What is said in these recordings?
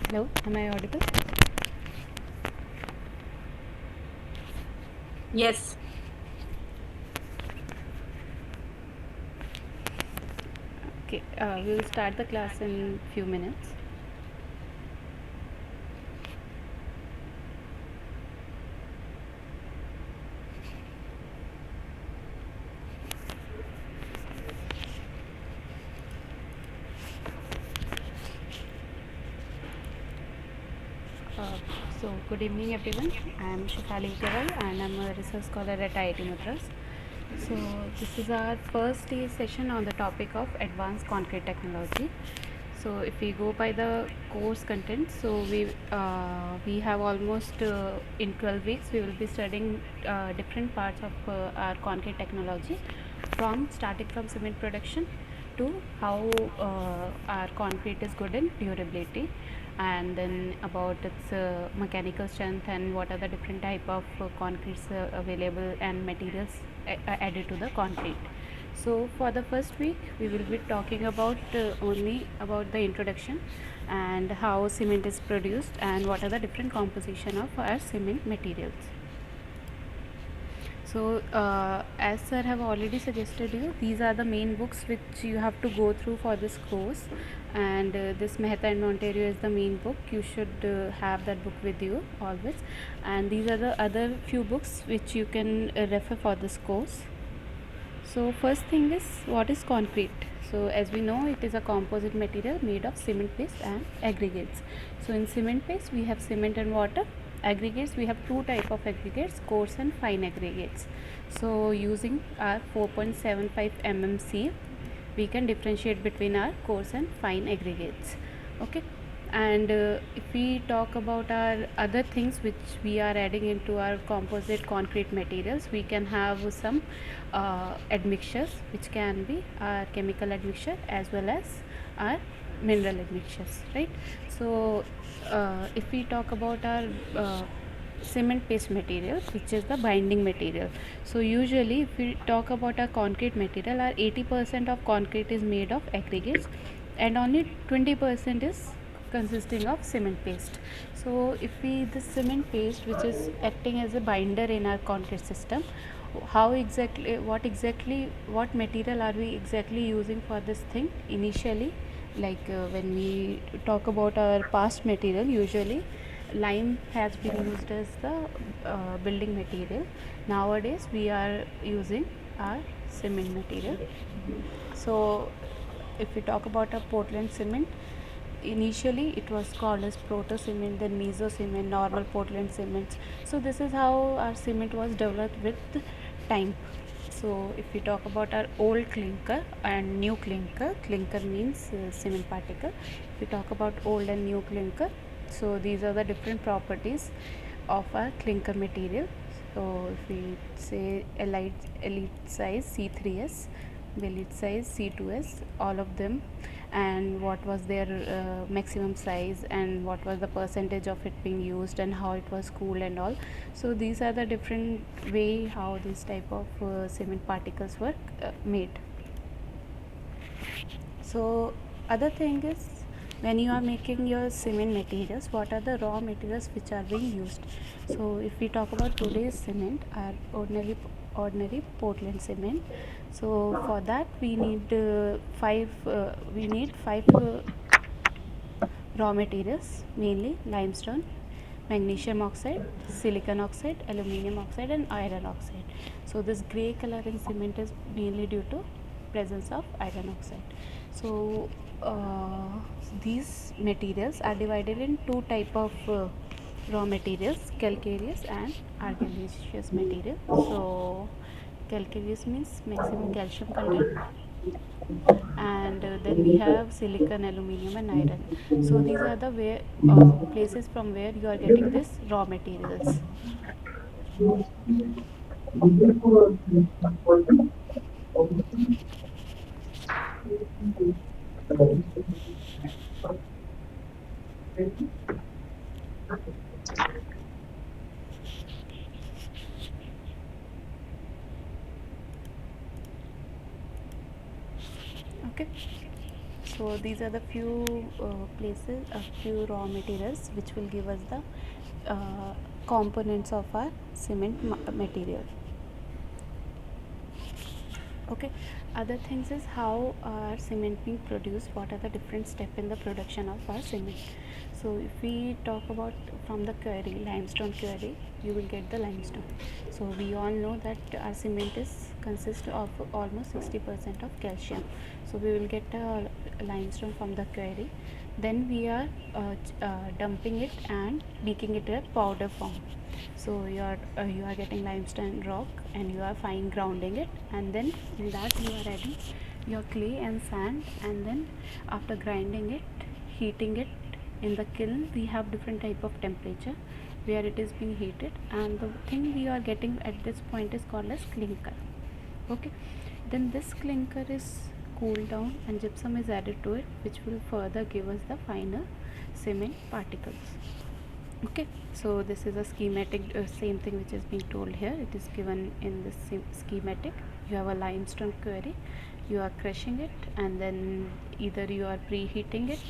Hello, am I audible? Yes. Okay, we will start the class in few minutes. Uh, Good evening everyone. I am Shifali Keval and I am a research scholar at IIT Madras. So, this is our first day session on the topic of advanced concrete technology. So, if we go by the course content, so we have almost in 12 weeks we will be studying different parts of our concrete technology, from starting from cement production to how our concrete is good in durability, and then about its mechanical strength and what are the different type of concretes available and materials added to the concrete. So for the first week we will be talking about only about the introduction and how cement is produced and what are the different composition of our cement materials. So, as sir have already suggested you, these are the main books which you have to go through for this course, and this Mehta and Ontario is the main book. You should have that book with you always, and these are the other few books which you can refer for this course. So, first thing is, what is concrete? So, as we know, it is a composite material made of cement paste and aggregates. So, in cement paste we have cement and water. Aggregates, we have two type of aggregates, coarse and fine aggregates. So, using our 4.75 mm sieve, we can differentiate between our coarse and fine aggregates. Okay, and if we talk about our other things which we are adding into our composite concrete materials, we can have some admixtures, which can be our chemical admixture as well as our mineral admixtures, right? So if we talk about our cement paste material, which is the binding material, so usually if we talk about our concrete material, our 80% of concrete is made of aggregates and only 20% is consisting of cement paste. So if we this cement paste which is acting as a binder in our concrete system, how exactly what material are we exactly using for this thing initially? Like when we talk about our past material, usually lime has been used as the building material. Nowadays we are using our cement material. So if we talk about a Portland cement, initially it was called as proto cement, then meso cement, normal Portland cements. So this is how our cement was developed with time. So if we talk about our old clinker and new clinker, clinker means cement particle. If we talk about old and new clinker, so these are the different properties of our clinker material. So if we say elite size C3S, elite size C2S, all of them, and what was their maximum size and what was the percentage of it being used and how it was cooled and all. So these are the different way how this type of cement particles were made. So other thing is, when you are making your cement materials, what are the raw materials which are being used? So if we talk about today's cement, our ordinary Portland cement, so for that we need five raw materials, mainly limestone, magnesium oxide, silicon oxide, aluminum oxide and iron oxide. So this grey color in cement is mainly due to presence of iron oxide. So these materials are divided in two type of raw materials, calcareous and argillaceous material. So calcareous means maximum calcium content, and then we have silicon, aluminum and iron. So these are the places from where you are getting this raw materials. Okay, so these are the few places, a few raw materials which will give us the components of our cement material. Okay, other things is how our cement being produced, what are the different steps in the production of our cement. So if we talk about from the quarry, limestone quarry, you will get the limestone. So we all know that our cement is consist of almost 60% of calcium. So we will get limestone from the quarry, then we are dumping it and making it a powder form. So you are getting limestone rock and you are fine grounding it, and then in that you are adding your clay and sand, and then after grinding it, heating it in the kiln. We have different type of temperature where it is being heated, and the thing we are getting at this point is called as clinker. Okay, then this clinker is cooled down and gypsum is added to it, which will further give us the finer cement particles. Okay, so this is a schematic, same thing which is being told here. It is given in this schematic. You have a limestone quarry, you are crushing it, and then either you are preheating it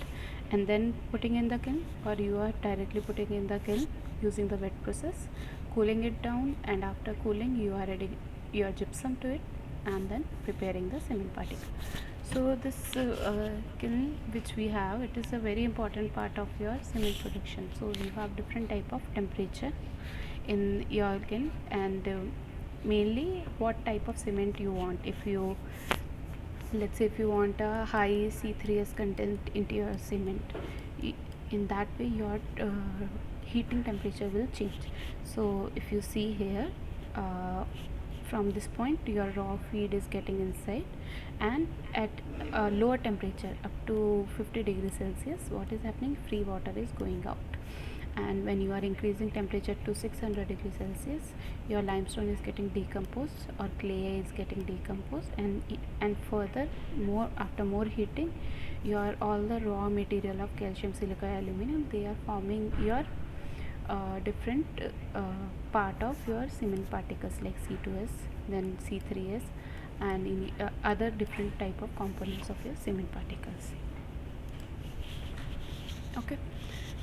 and then putting in the kiln, or you are directly putting in the kiln using the wet process, cooling it down, and after cooling you are adding your gypsum to it and then preparing the cement particle. So this kiln which we have, it is a very important part of your cement production. So you have different type of temperature in your kiln, and mainly what type of cement you want. If you, let's say if you want a high C3S content into your cement, in that way your heating temperature will change. So if you see here, uh, from this point your raw feed is getting inside, and at a lower temperature up to 50 degrees Celsius, what is happening, free water is going out. And when you are increasing temperature to 600 degrees Celsius, your limestone is getting decomposed or clay is getting decomposed, and further more, after more heating, your all the raw material of calcium, silica, aluminum, they are forming your different part of your cement particles like C2S, then C3S, and in other different type of components of your cement particles. Okay,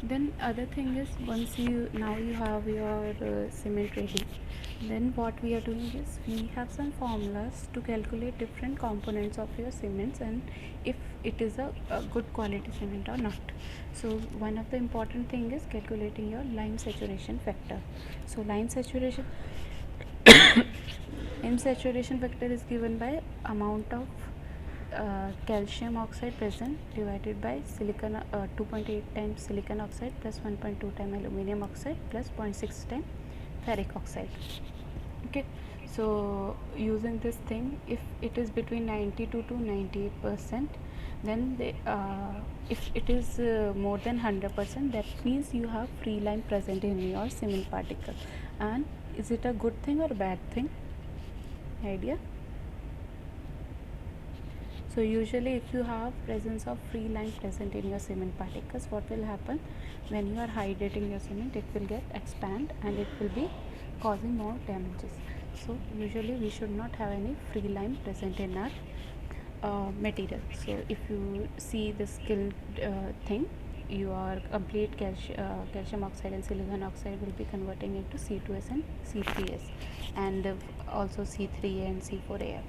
then other thing is, once you now you have your cement ready, then what we are doing is we have some formulas to calculate different components of your cements and if it is a good quality cement or not. So one of the important thing is calculating your lime saturation factor. So lime saturation factor is given by amount of calcium oxide present divided by silicon 2.8 times silicon oxide plus 1.2 times aluminum oxide plus 0.6 times ferric oxide. Okay, so using this thing, if it is between 92 to 98%, then if it is more than 100%, that means you have free lime present in your cement particle. And is it a good thing or bad thing? Idea? So usually if you have presence of free lime present in your cement particles, what will happen when you are hydrating your cement? It will get expand and it will be causing more damages. So usually we should not have any free lime present in our material. So if you see this kiln thing, your complete calcium oxide and silicon oxide will be converting into C2S and C3S and also C3A and C4AF.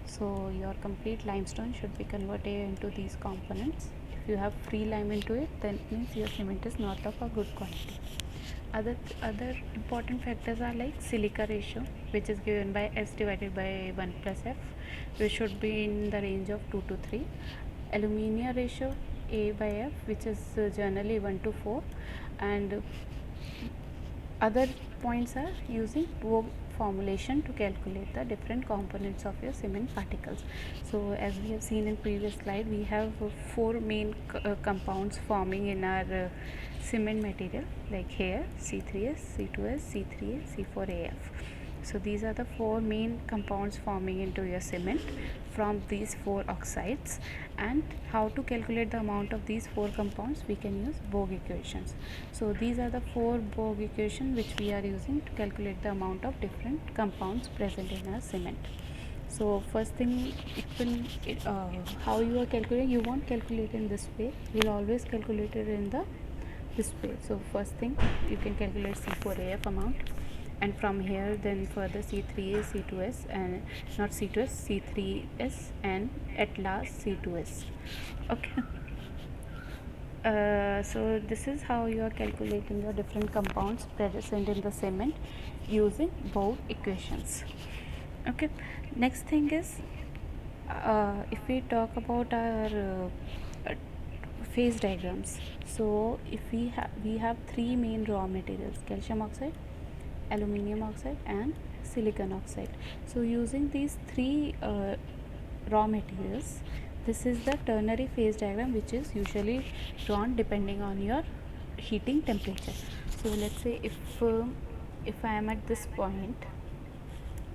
So your complete limestone should be converted into these components. If you have free lime into it, then it means your cement is not of a good quality. Other important factors are like silica ratio, which is given by S divided by 1 plus F, which should be in the range of 2 to 3. Alumina ratio A by F, which is generally 1 to 4, and other points are using Vogue formulation to calculate the different components of your cement particles. So as we have seen in previous slide, we have four main compounds forming in our cement material, like here C3S, C2S, C3A, C4AF. So these are the four main compounds forming into your cement from these four oxides. And how to calculate the amount of these four compounds? We can use Vogue equations. So these are the four Vogue equations which we are using to calculate the amount of different compounds present in our cement. So first thing, how you are calculating, you won't calculate in this way, you will always calculate it in the this way. So first thing, you can calculate C4AF amount, and from here then further C3A, C2S, and not C2S, C3S, and at last C2S. Okay. So this is how you are calculating your different compounds present in the cement using Vogue equations. Okay, next thing is, if we talk about our phase diagrams. So if we have three main raw materials: calcium oxide, aluminum oxide, and silicon oxide. So using these three raw materials, this is the ternary phase diagram, which is usually drawn depending on your heating temperature. So let's say if I am at this point,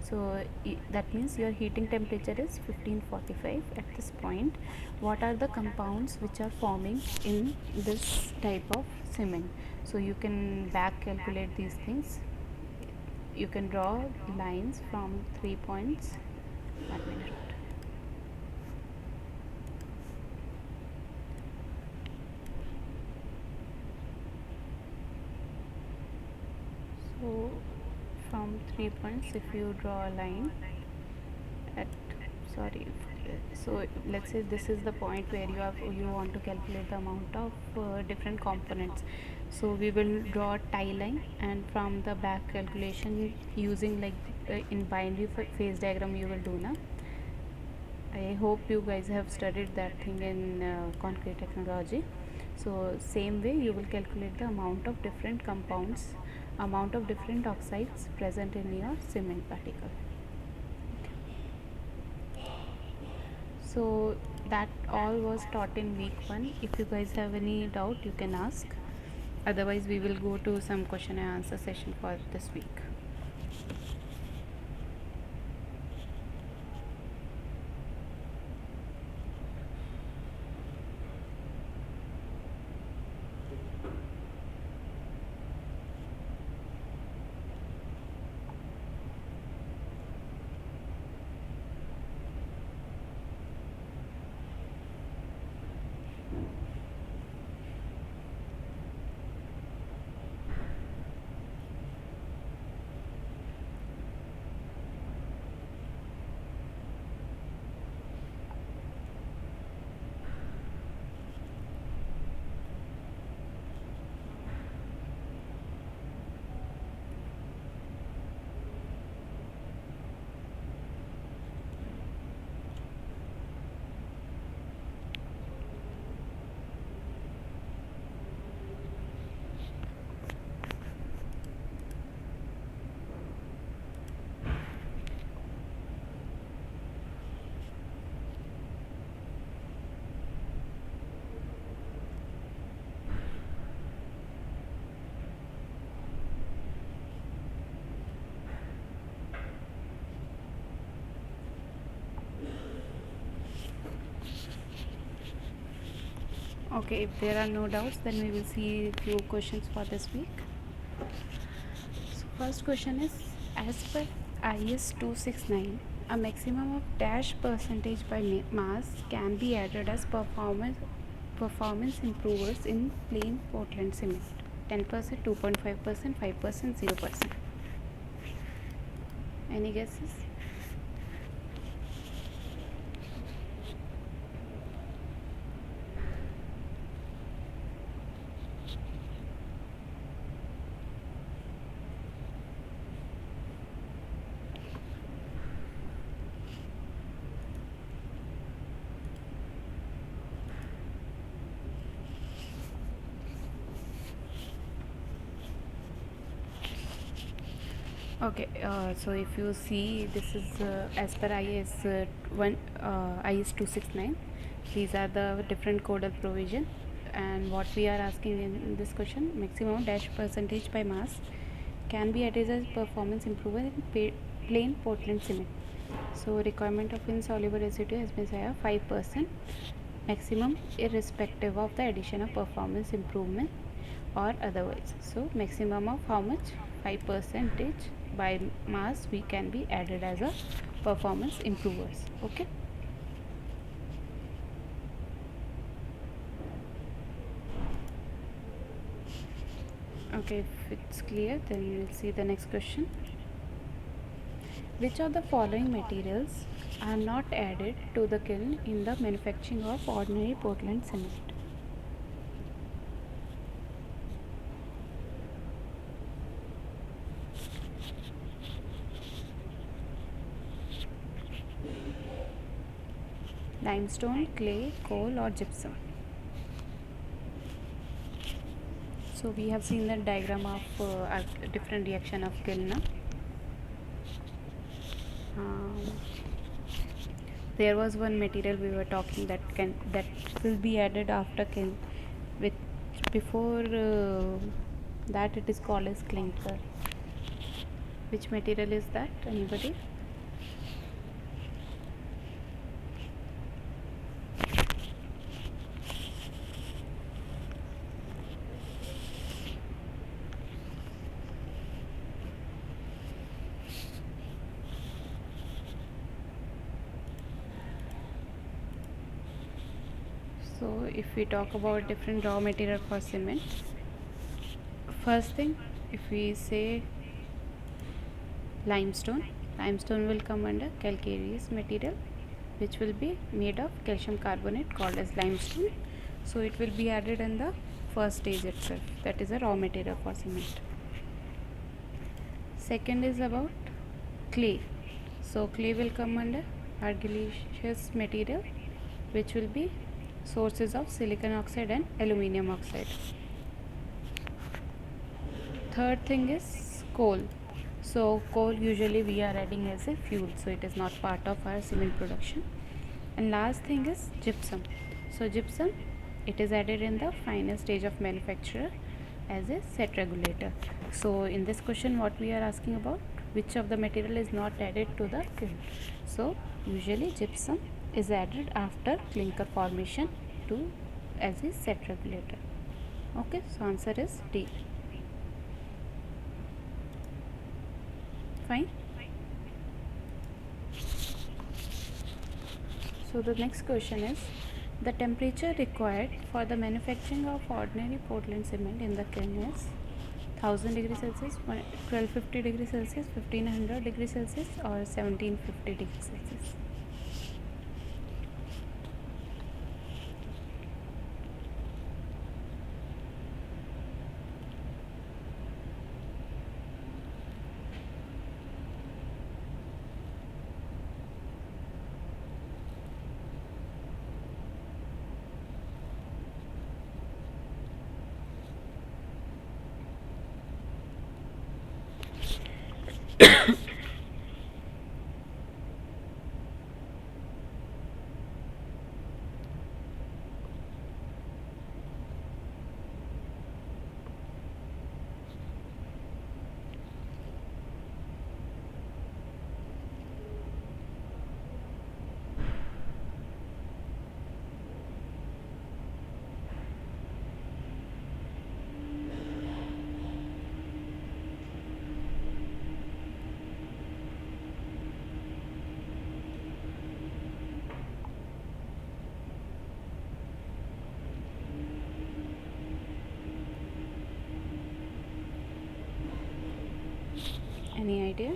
so that means your heating temperature is 1545 at this point. What are the compounds which are forming in this type of cement? So you can back calculate these things. You can draw lines from 3 points. 1 minute. So from 3 points, if you draw a line at, sorry, so let's say this is the point where you want to calculate the amount of different components. So we will draw a tie line, and from the back calculation using like in binary phase diagram you will do now. I hope you guys have studied that thing in concrete technology. So same way you will calculate the amount of different compounds, amount of different oxides present in your cement particle. So that all was taught in week 1. If you guys have any doubt, you can ask. Otherwise, we will go to some question and answer session for this week. Okay, if there are no doubts, then we will see few questions for this week. So first question is, as per IS 269, a maximum of dash percentage by mass can be added as performance improvers in plain Portland cement. 10%, 2.5%, 5%, 0%. Any guesses? Okay, so if you see, this is as per IS 269. These are the different codal provision, and what we are asking in this question, maximum dash percentage by mass can be added as performance improvement in plain Portland cement. So requirement of insoluble residue has been said 5% maximum, irrespective of the addition of performance improvement or otherwise. So maximum of how much? 5 percentage by mass we can be added as a performance improvers. Okay. Okay, if it's clear, then we will see the next question. Which of the following materials are not added to the kiln in the manufacturing of ordinary Portland cement? Limestone, clay, coal, or gypsum? So we have seen the diagram of different reaction of kiln. Um, there was one material we were talking that will be added after kiln, which before that it is called as clinker. Which material is that? Anybody? So if we talk about different raw material for cement, first thing, if we say limestone, limestone will come under calcareous material, which will be made of calcium carbonate called as limestone. So it will be added in the first stage itself, that is a raw material for cement. Second is about clay. So clay will come under argillaceous material, which will be sources of silicon oxide and aluminum oxide. Third thing is coal. So coal usually we are adding as a fuel, so it is not part of our cement production. And last thing is gypsum. So gypsum, it is added in the final stage of manufacture as a set regulator. So in this question what we are asking about, which of the material is not added to the kiln? So usually gypsum is added after clinker formation to as a set regulator. Okay, so answer is D. Fine. So the next question is, the temperature required for the manufacturing of ordinary Portland cement in the kiln is 1000 degrees Celsius, 1250 degrees Celsius, 1500 degrees Celsius, or 1750 degrees Celsius. Any idea?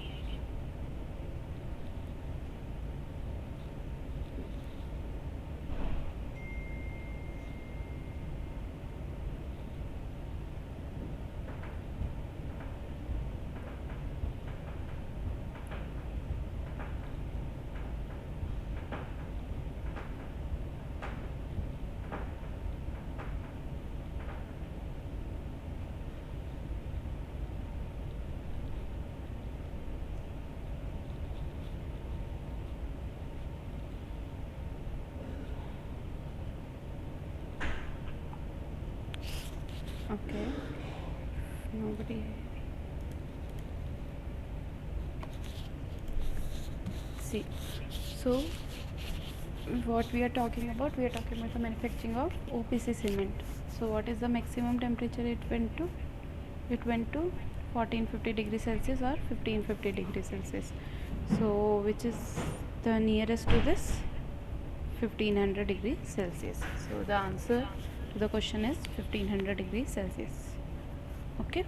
Okay. Nobody. See. So what we are talking about? We are talking about the manufacturing of OPC cement. So what is the maximum temperature it went to? It went to 1450 degrees Celsius or 1550 degrees Celsius. So which is the nearest to this? 1500 degrees Celsius. So the answer to the question is 1500 degrees Celsius. Okay.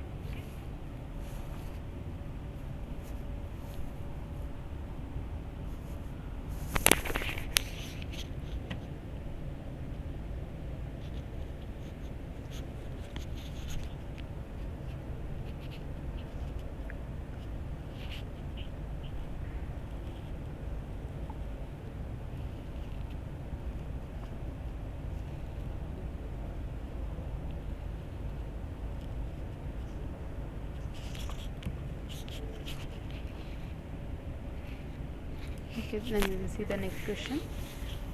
Okay, then we will see the next question.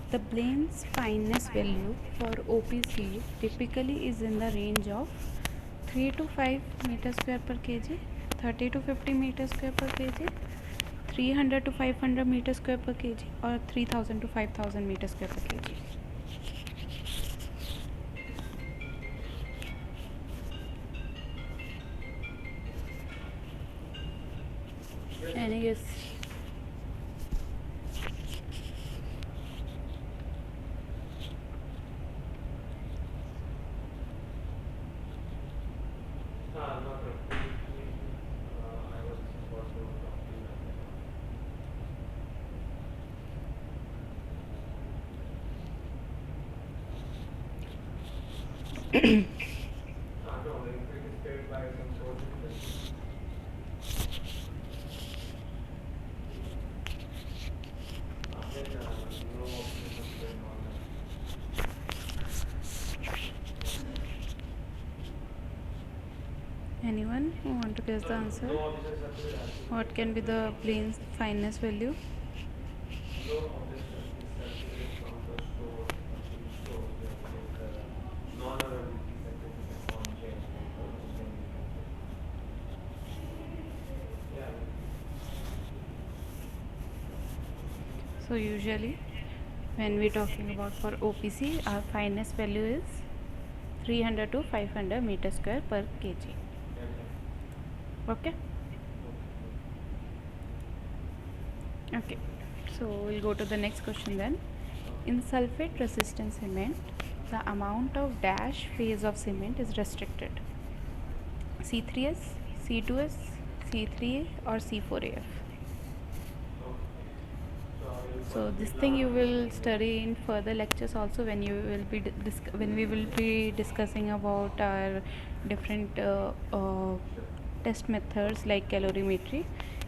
The blade's fineness value for OPC typically is in the range of 3 to 5 meter square per kg, 30 to 50 meter square per kg, 300 to 500 meter square per kg, or 3000 to 5000 meter square per kg. Any guess? Anyone who want to guess the answer? What can be the plane's fineness value? So usually when we talking about for OPC, our fineness value is 300 to 500 meter square per kg. Okay. Okay. So we'll go to the next question then. In sulfate resistant cement, the amount of dash phase of cement is restricted. C3S, C2S, C3A, or C4AF. So this thing you will study in further lectures also when you will be when we will be discussing about our different test methods like calorimetry.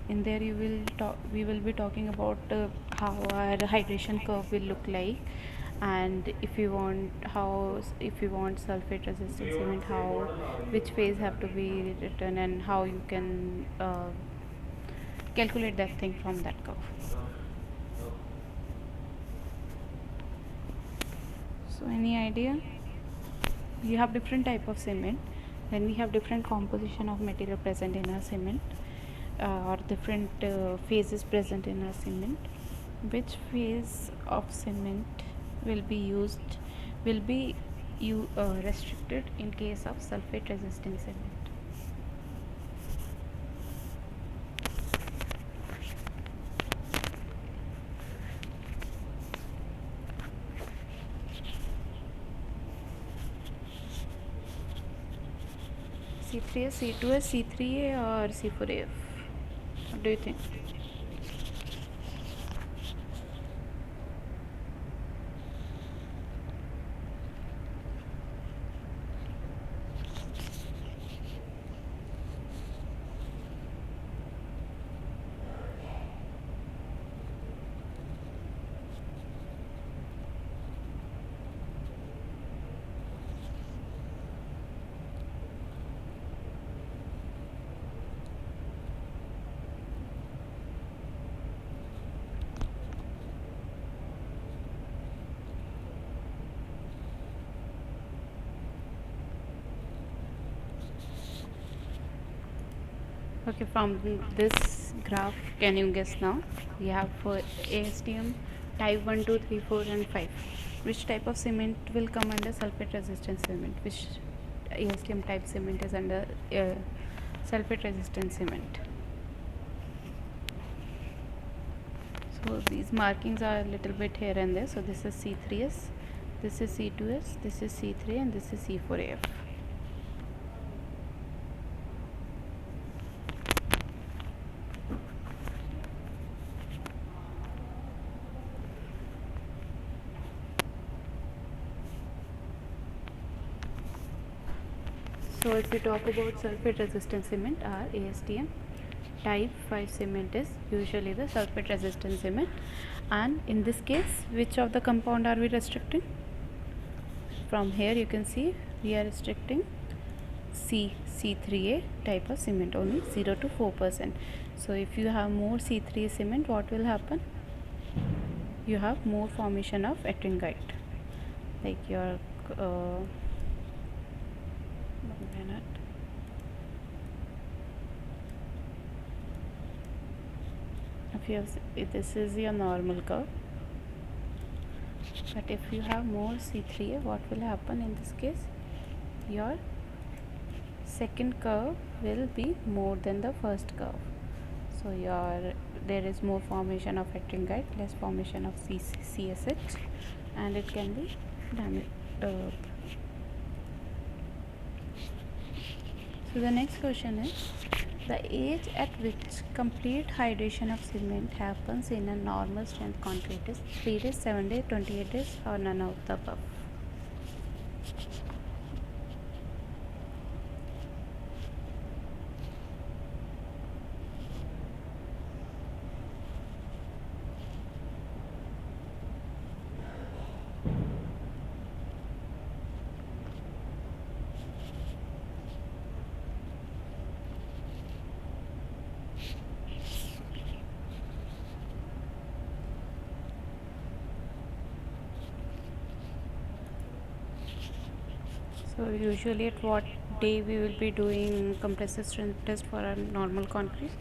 In there you will talk. We will be talking about how our hydration curve will look like, and if you want if you want sulfate resistant cement, how which phase have to be written and how you can calculate that thing from that curve. So any idea? You have different type of cement, then we have different composition of material present in our cement, or different phases present in our cement. Which phase of cement will be used, will be restricted in case of sulfate resistant cement? C3S, C2S, C3A, or C4AF? What do you think? Okay, from this graph, can you guess now? We have for ASTM type 1, 2, 3, 4, and 5. Which type of cement will come under sulfate resistant cement? Which ASTM type cement is under sulfate resistant cement? So these markings are a little bit here and there. So this is C3S, this is C2S, this is C3, and this is C4AF. So if we talk about sulfate resistant cement, our ASTM type 5 cement is usually the sulfate resistant cement. And in this case, which of the compound are we restricting? From here you can see we are restricting C3A type of cement, only 0 to 4%. So if you have more C3A cement, what will happen? You have more formation of ettringite, like your 1 minute. If you have, this is your normal curve, but if you have more C3A, what will happen in this case? Your second curve will be more than the first curve. So there is more formation of ettringite, less formation of CSH, and it can be damaged. So the next question is, the age at which complete hydration of cement happens in a normal strength concrete is 3 days, 7 days, 28 days, or none of the above. So usually at what day we will be doing compressive strength test for a normal concrete?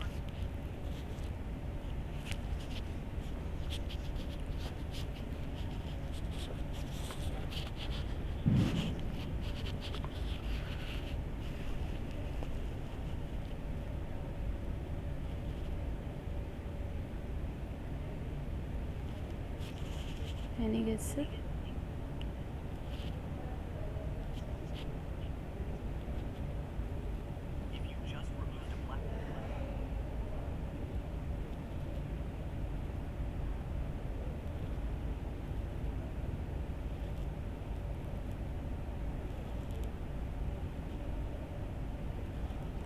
Any guesses?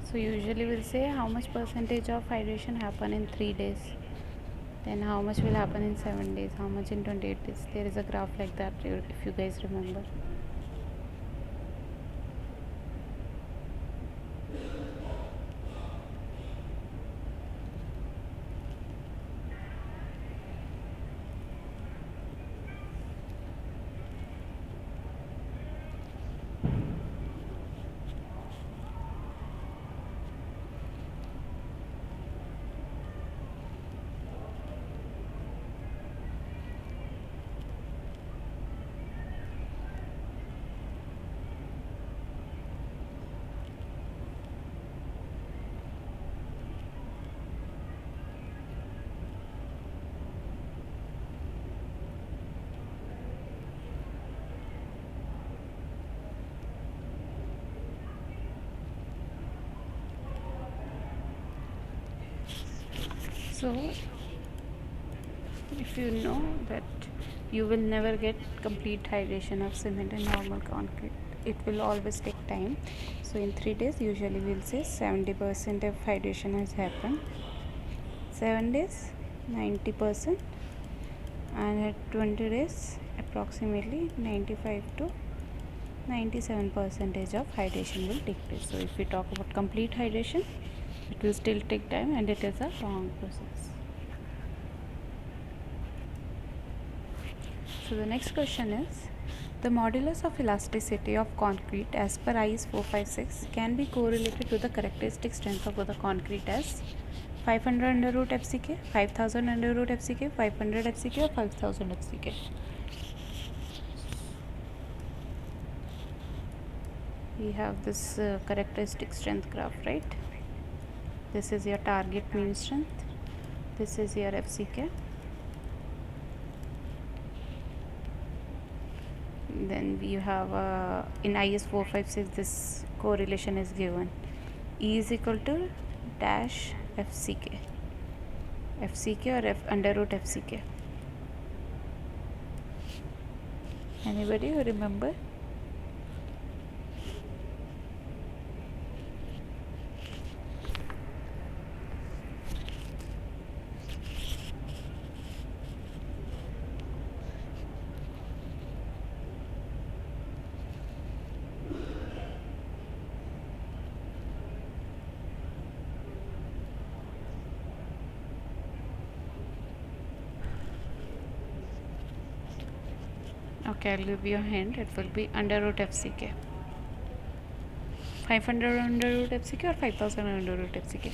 So usually we'll say how much percentage of hydration happen in 3 days, then how much will happen in 7 days, how much in 28 days. There is a graph like that, if you guys remember. So if you know that you will never get complete hydration of cement and normal concrete, it will always take time. So in 3 days usually we'll say 70% of hydration has happened, 7 days 90%, and at 20 days approximately 95 to 97 percentage of hydration will take place. So if we talk about complete hydration, it will still take time and it is a long process. So the next question is, the modulus of elasticity of concrete as per IS 456 can be correlated to the characteristic strength of the concrete as 500 under root FCK, 5000 under root FCK, 500 FCK or 5000 FCK. We have this characteristic strength graph, right? This is your target mean strength, this is your FCK, then you have in IS 456 this correlation is given, E is equal to dash FCK, FCK or F under root FCK. Anybody who remember? Okay, I'll give you a hint. It will be under root FCK. 500 under root FCK or 5000 under root FCK?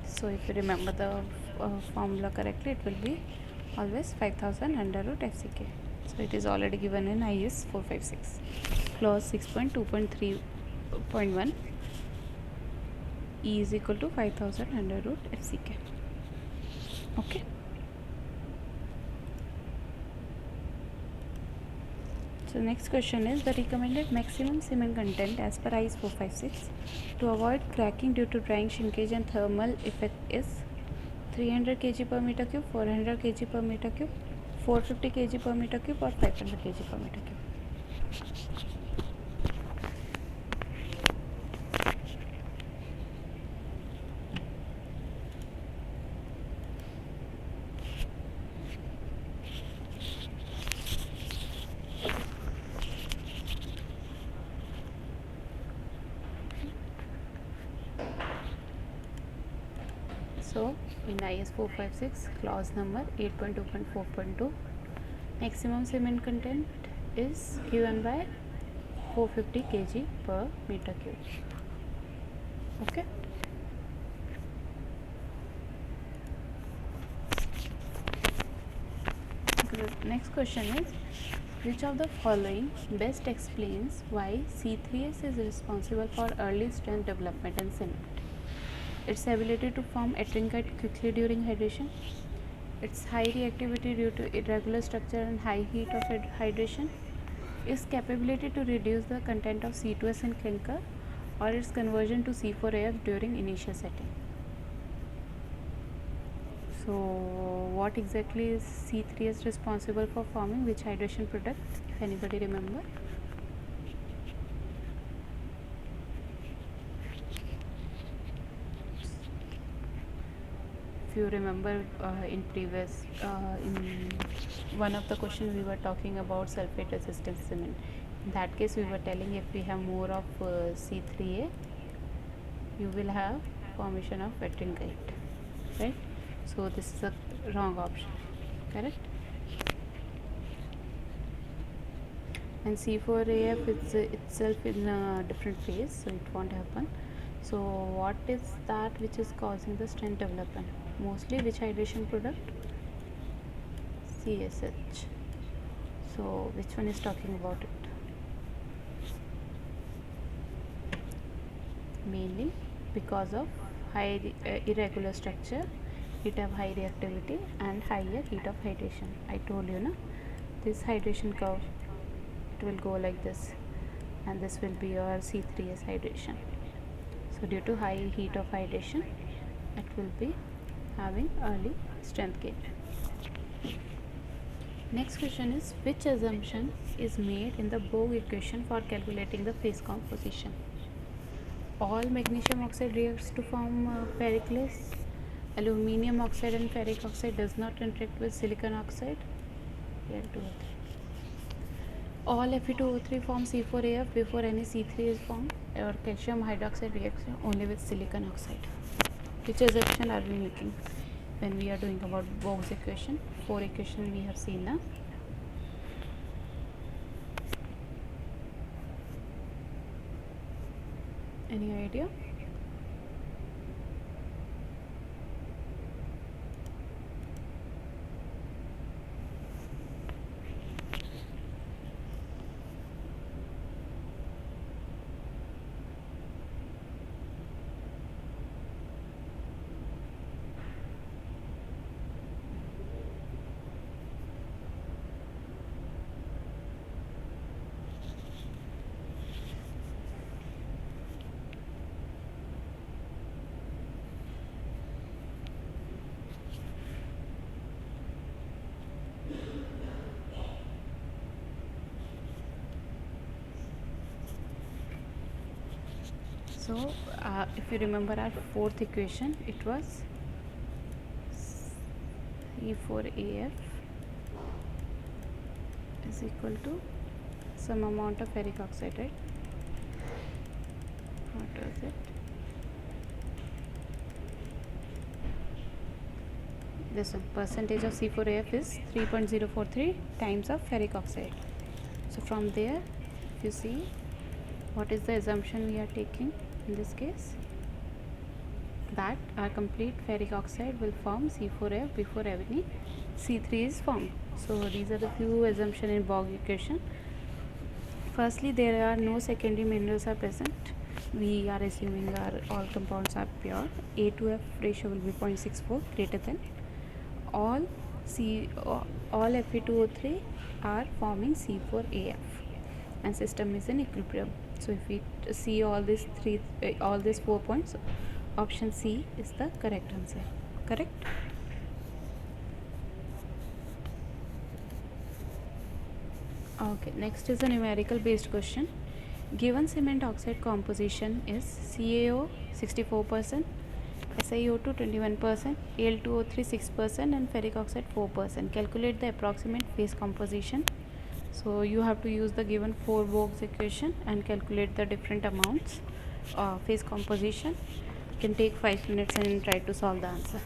So if you remember the formula correctly, it will be always 5000 under root FCK. So it is already given in IS 456. Clause 6.2.3.1, E is equal to 5000 under root FCK. Okay. So next question is, the recommended maximum cement content as per IS 456 to avoid cracking due to drying, shrinkage and thermal effect is 300 kg per meter cube, 400 kg per meter cube, 450 kg per meter cube or 500 kg per meter cube. So in IS 456 clause number 8.2.4.2, maximum cement content is given by 450 kg per meter cube. Okay. The next question is, which of the following best explains why C3S is responsible for early strength development in cement? Its ability to form adrinkite quickly during hydration, its high reactivity due to irregular structure and high heat of hydration, its capability to reduce the content of C2S in clinker, or its conversion to C4AF during initial setting. So what exactly is C3S responsible for forming which hydration product, if anybody remember? If you remember in previous in one of the questions we were talking about sulfate resistant cement. In that case we were telling if we have more of C3A, you will have formation of adrinkite, right? So this is a wrong option, correct? And C4AF is itself in a different phase, so it won't happen. So what is that which is causing the strength development? Mostly which hydration product? CSH. So which one is talking about it? Mainly because of high irregular structure, it have high reactivity and higher heat of hydration. I told you na, this hydration curve, it will go like this, and this will be your C3S hydration. So due to high heat of hydration, it will be having early strength gain. Next question is, which assumption is made in the Bogue equation for calculating the phase composition? All magnesium oxide reacts to form ferriclase. Aluminium oxide and ferric oxide does not interact with silicon oxide. Al2O3. All Fe2O3 form C4AF before any C3 is formed, or calcium hydroxide reacts only with silicon oxide. Which assumption are we making when we are doing about Bogue's equation? 4 equation we have seen now. Any idea? So if you remember our fourth equation, it was E4AF is equal to some amount of ferric oxide, right? What is it? This one, percentage of C4AF is 3.043 times of ferric oxide. So from there, if you see, what is the assumption we are taking in this case? That our complete ferric oxide will form C4F before any C3 is formed. So these are the few assumptions in Bogue equation. Firstly, there are no secondary minerals are present. We are assuming all compounds are pure. A to F ratio will be 0.64 greater than. All Fe2O3 are forming C4AF, and system is in equilibrium. So if we see all these 4 points, option C is the correct answer. Correct? Okay, next is a numerical based question. Given cement oxide composition is CaO 64%, SiO2 21%, Al2O3 6%, and ferric oxide 4%. Calculate the approximate phase composition. So you have to use the given 4 Bogue's equation and calculate the different amounts phase composition. You can take 5 minutes and try to solve the answer.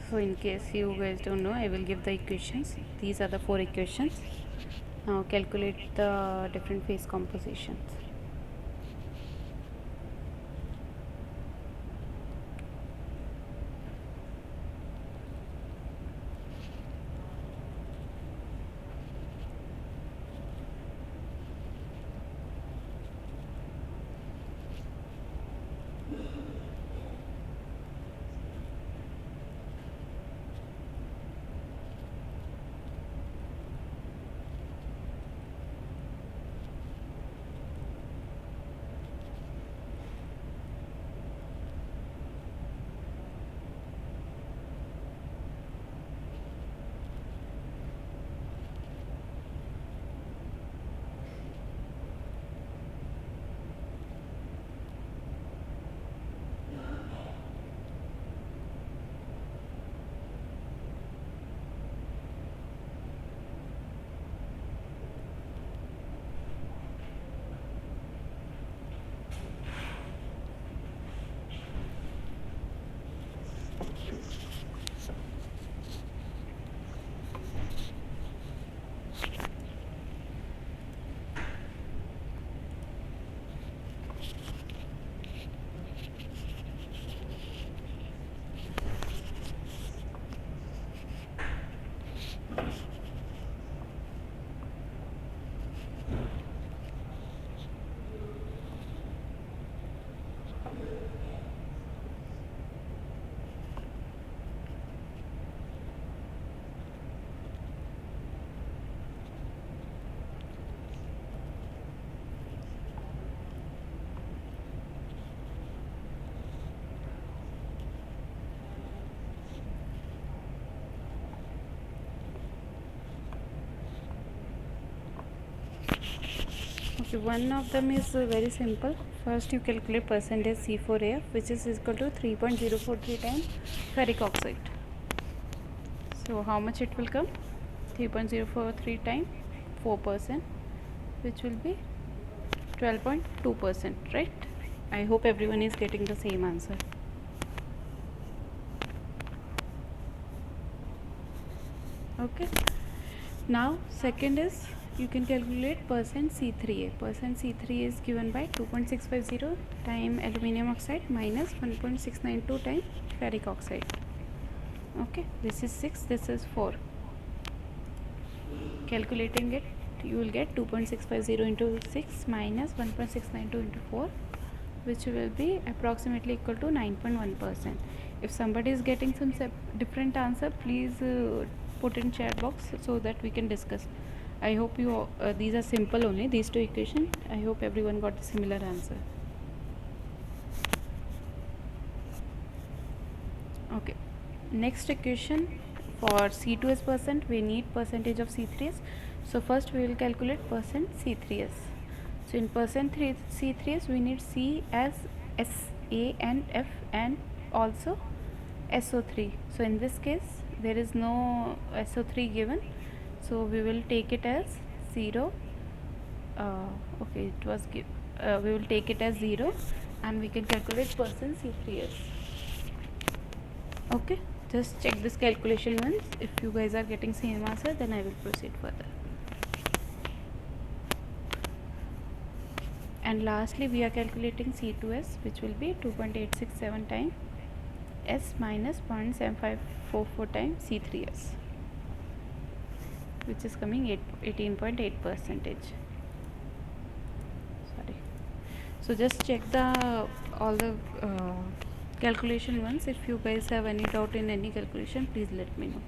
So in case you guys don't know, I will give the equations. These are the 4 equations. Now calculate the different phase compositions. Okay, one of them is very simple. First, you calculate percentage C4AF, which is equal to 3.043 times ferric oxide. So, how much it will come? 3.043 times 4%, which will be 12.2%, right? I hope everyone is getting the same answer. Okay. Now, second is you can calculate percent C3A. Percent C3A is given by 2.650 times aluminium oxide minus 1.692 times ferric oxide. Okay, this is 6, this is 4. Calculating it, you will get 2.650 into 6 minus 1.692 into 4, which will be approximately equal to 9.1%. If somebody is getting some different answer, please put in chat box so that we can discuss. I hope you these are simple only, these two equations. I hope everyone got the similar answer. Okay, next equation for C2S percent, we need percentage of C3S. So first we will calculate percent C3S. So in percent C3S we need C as S, A and F and also SO3. So in this case there is no SO3 given, so we will take it as 0. Okay, it was we will take it as 0 and we can calculate percent C3S. Okay, just check this calculation once. If you guys are getting same answer, then I will proceed further. And lastly, we are calculating C2S, which will be 2.867 times S minus 0.7544 times C3S, which is coming 18.8 percentage. Sorry. So just check the all the calculation once. If you guys have any doubt in any calculation, please let me know.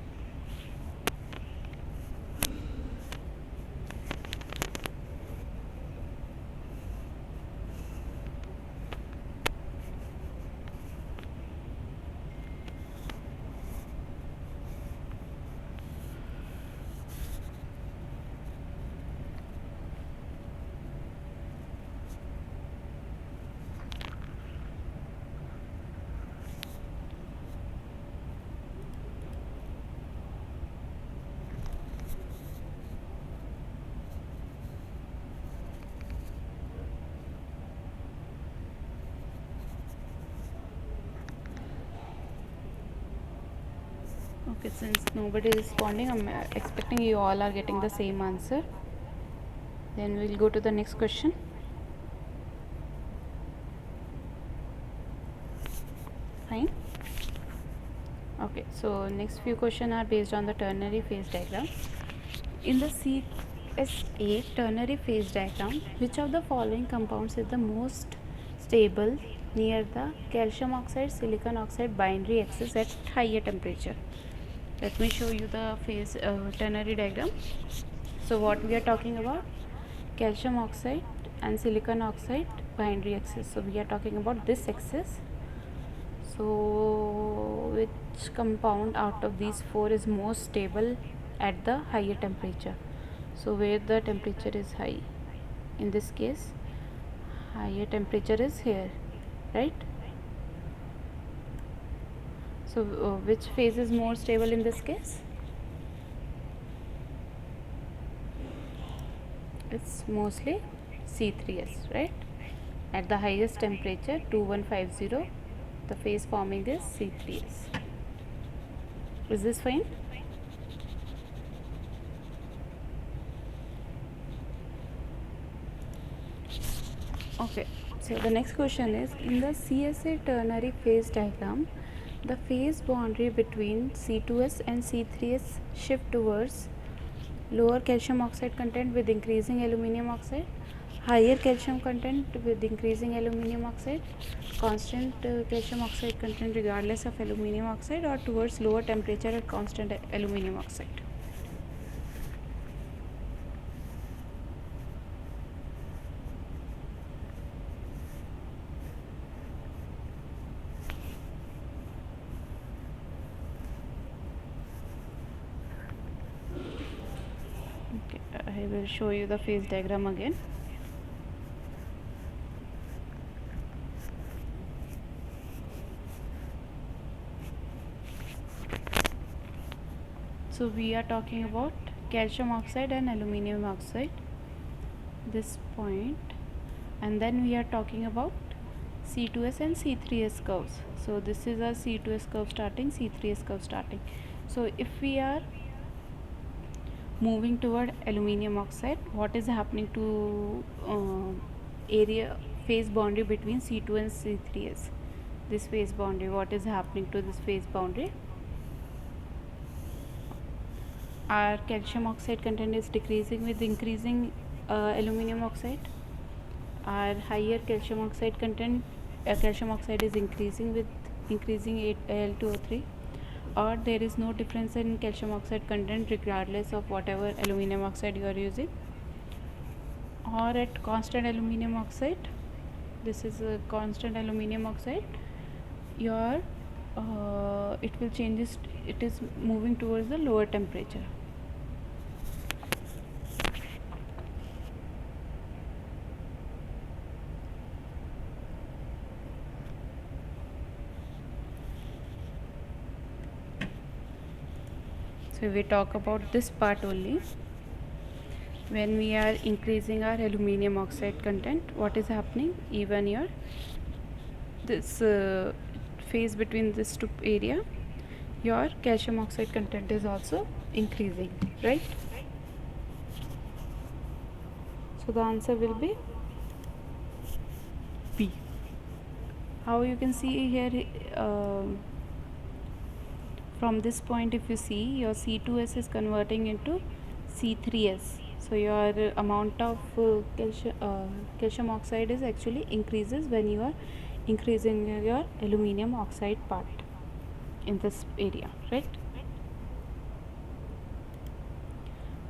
Okay, since nobody is responding, I'm expecting you all are getting the same answer. Then we'll go to the next question. Fine. Okay, so next few questions are based on the ternary phase diagram. In the CSA ternary phase diagram, which of the following compounds is the most stable near the calcium oxide silicon oxide binary axis at higher temperature? Let me show you the phase ternary diagram. So what we are talking about? Calcium oxide and silicon oxide binary axis. So we are talking about this axis. So which compound out of these four is most stable at the higher temperature? So where the temperature is high, in this case higher temperature is here, right? So which phase is more stable in this case? It's mostly C3S, right? At the highest temperature 2150, the phase forming is C3S. Is this fine? Okay, so the next question is, in the CSA ternary phase diagram, the phase boundary between C2S and C3S shift towards lower calcium oxide content with increasing aluminium oxide, higher calcium content with increasing aluminium oxide, constant calcium oxide content regardless of aluminium oxide, or towards lower temperature at constant aluminium oxide. Okay, I will show you the phase diagram again. So we are talking about calcium oxide and aluminium oxide, this point, and then we are talking about C2S and C3S curves. So this is our C2S curve starting, C3S curve starting. So if we are moving toward aluminium oxide, what is happening to area phase boundary between C2 and C3S? This phase boundary, what is happening to this phase boundary? Our calcium oxide content is decreasing with increasing aluminium oxide. Our higher calcium oxide content, calcium oxide is increasing with increasing Al2O3, or there is no difference in calcium oxide content regardless of whatever aluminium oxide you are using, or at constant aluminium oxide, this is a constant aluminium oxide, your it will changes, it is moving towards the lower temperature. So we talk about this part only. When we are increasing our aluminium oxide content, what is happening? Even your this phase between this two area, your calcium oxide content is also increasing, right? So the answer will be B. How you can see here, from this point, if you see, your C2S is converting into C3S. So your amount of calcium oxide is actually increases when you are increasing your aluminium oxide part in this area, right?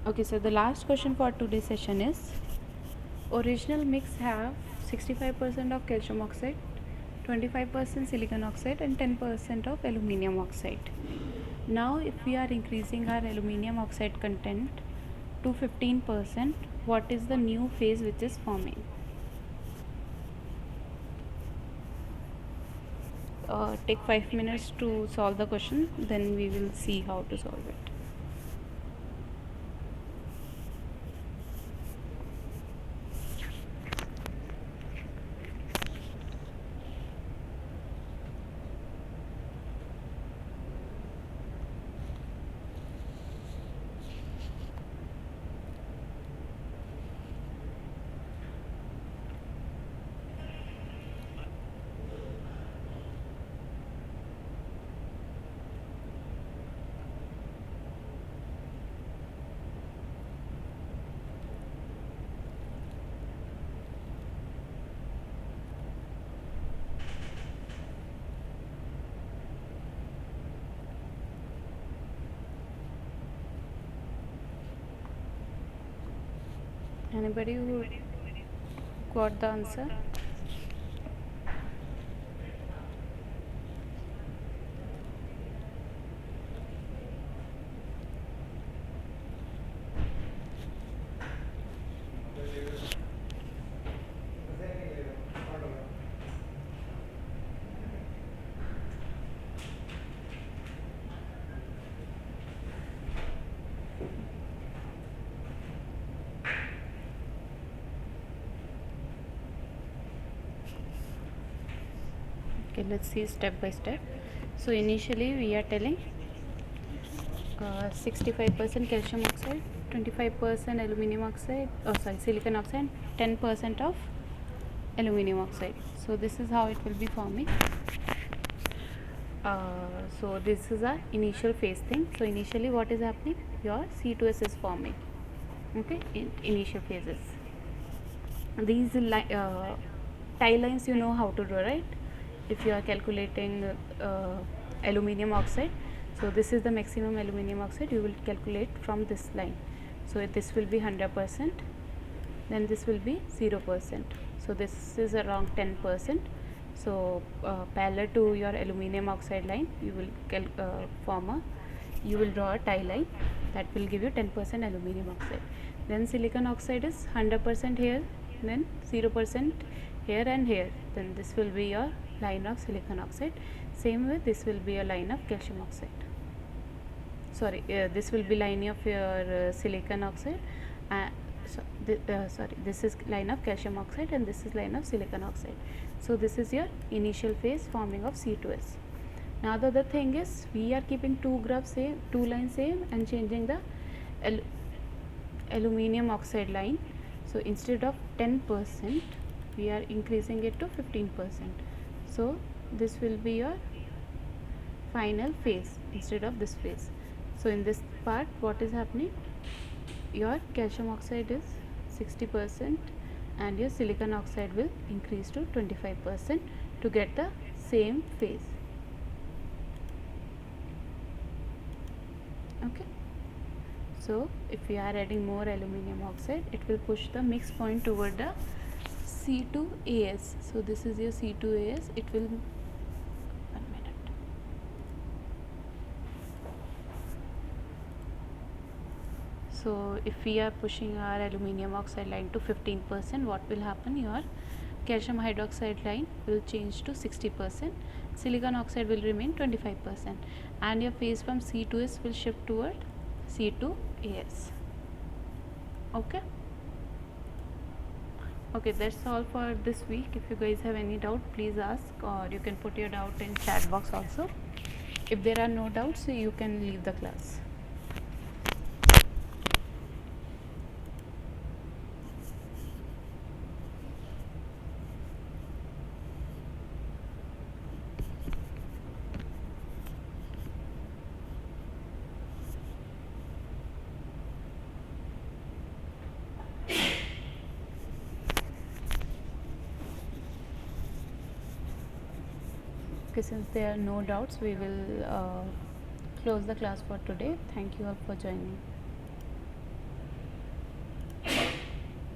Okay, so the last question for today's session is, original mix have 65% of calcium oxide, 25% silicon oxide and 10% of aluminium oxide. Now if we are increasing our aluminium oxide content to 15%, what is the new phase which is forming? Take 5 minutes to solve the question, then we will see how to solve it. Anybody who got the answer? Okay, let's see step by step. So initially we are telling 65% calcium oxide, 25% aluminium oxide, silicon oxide, 10% of aluminium oxide. So this is how it will be forming. So this is our initial phase thing. So initially what is happening? Your C2S is forming. Okay, in initial phases. These tie lines you know how to do, right? If you are calculating aluminium oxide, so this is the maximum aluminium oxide, you will calculate from this line. So this will be 100%, then this will be 0%, so this is around 10%. So parallel to your aluminium oxide line, you will you will draw a tie line that will give you 10% aluminium oxide. Then silicon oxide is 100% here, then 0% here and here, then this will be your line of silicon oxide. Same way this will be a line of calcium oxide. sorry, this will be line of your silicon oxide, sorry, this is line of calcium oxide and this is line of silicon oxide. So this is your initial phase forming of C2S. Now the other thing is, we are keeping two graphs same, two lines same, and changing the aluminum oxide line. So instead of 10%, we are increasing it to 15%. So this will be your final phase instead of this phase. So in this part, what is happening? Your calcium oxide is 60% and your silicon oxide will increase to 25% to get the same phase. Okay. So if we are adding more aluminum oxide, it will push the mix point toward the C2AS. So this is your C2AS. It will, 1 minute. So if we are pushing our aluminum oxide line to 15%, what will happen? Your calcium hydroxide line will change to 60%, silicon oxide will remain 25%, and your phase from C2S will shift toward C2AS. Okay. Okay, that's all for this week. If you guys have any doubt, please ask, or you can put your doubt in chat box also. If there are no doubts, you can leave the class. Okay, since there are no doubts, we will close the class for today. Thank you all for joining.